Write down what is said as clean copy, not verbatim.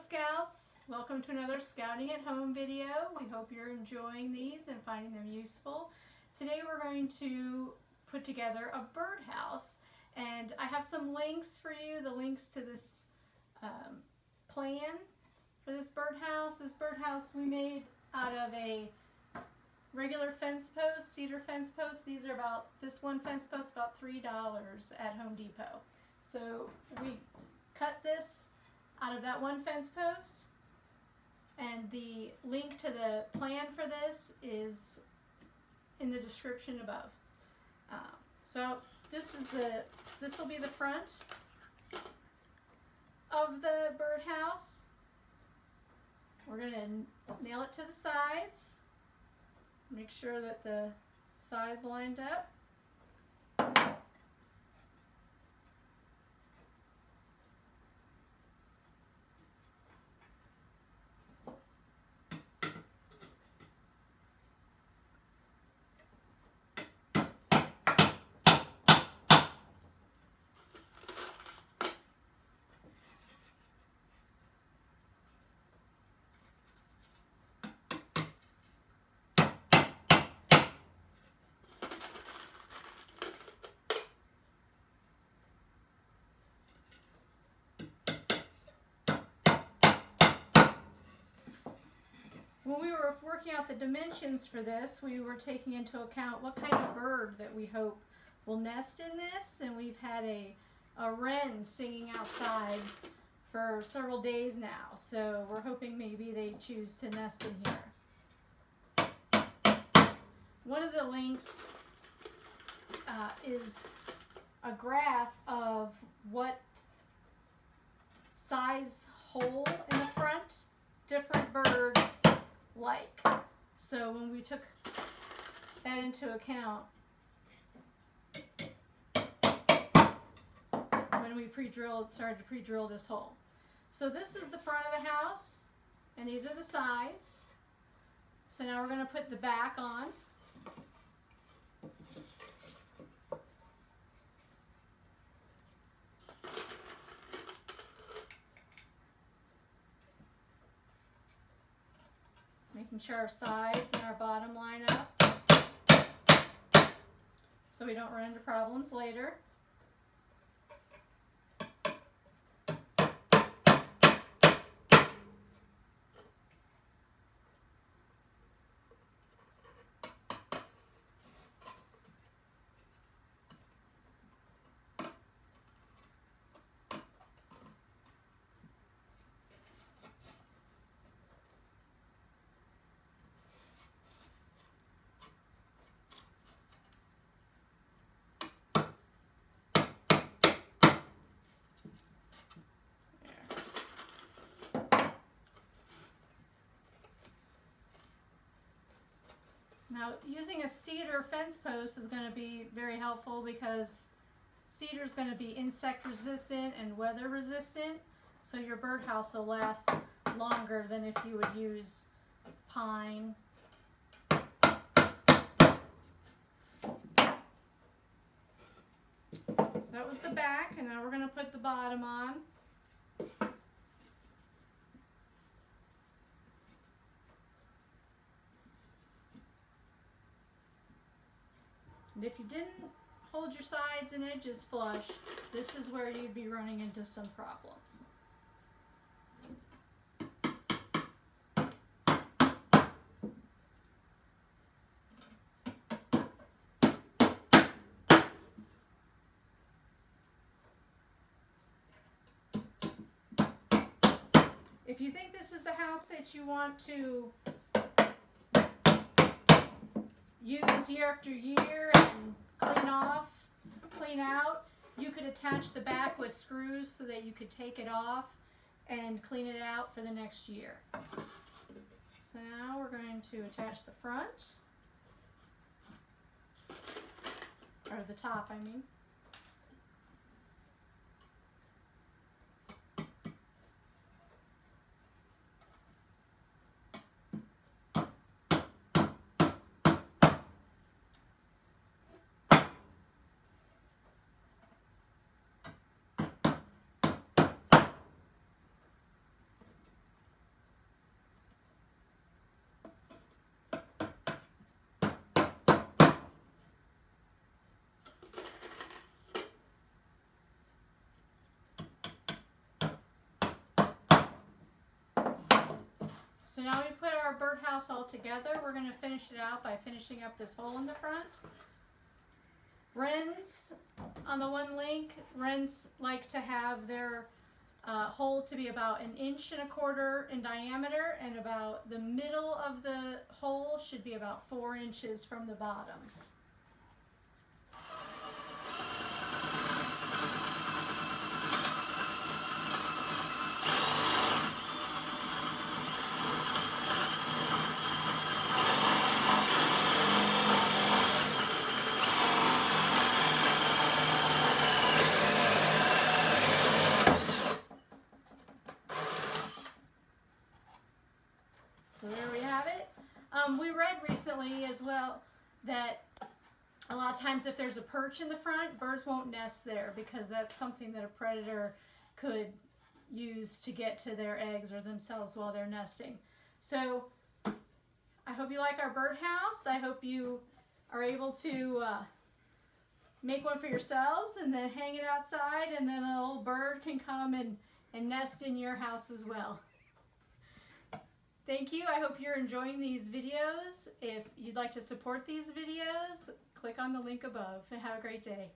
Scouts, welcome to another Scouting at Home video. We hope you're enjoying these and finding them useful. Today we're going to put together a birdhouse, and I have some links for you, the links to this plan for this birdhouse. This birdhouse we made out of a regular fence post, cedar fence post. These are about, this one fence post about $3 at Home Depot. So we cut this out of that one fence post, and the link to the plan for this is in the description above. So this will be the front of the birdhouse. We're going to nail it to the sides. Make sure that the sides lined up. When we were working out the dimensions for this, we were taking into account what kind of bird that we hope will nest in this, and we've had a wren singing outside for several days now, so we're hoping maybe they choose to nest in here. One of the links is a graph of what size hole in the front different birds like. So when we took that into account, when we started to pre-drill this hole. So this is the front of the house, and these are the sides. So now we're going to put the back on. Making sure our sides and our bottom line up so we don't run into problems later. Now, using a cedar fence post is going to be very helpful because cedar is going to be insect resistant and weather resistant, so your birdhouse will last longer than if you would use pine. So that was the back, and now we're going to put the bottom on. And if you didn't hold your sides and edges flush, this is where you'd be running into some problems. If you think this is a house that you want to use year after year and clean out, you could attach the back with screws so that you could take it off and clean it out for the next year. So now we're going to attach the front, or the top, I mean. So now we put our birdhouse all together. We're going to finish it out by finishing up this hole in the front. Wrens, on the one link, wrens like to have their hole to be about 1.25 inches in diameter, and about the middle of the hole should be about 4 inches from the bottom. So there we have it. We read recently as well that a lot of times if there's a perch in the front, birds won't nest there because that's something that a predator could use to get to their eggs or themselves while they're nesting. So I hope you like our birdhouse. I hope you are able to make one for yourselves and then hang it outside, and then a little bird can come and nest in your house as well. Thank you. I hope you're enjoying these videos. If you'd like to support these videos, click on the link above, and have a great day.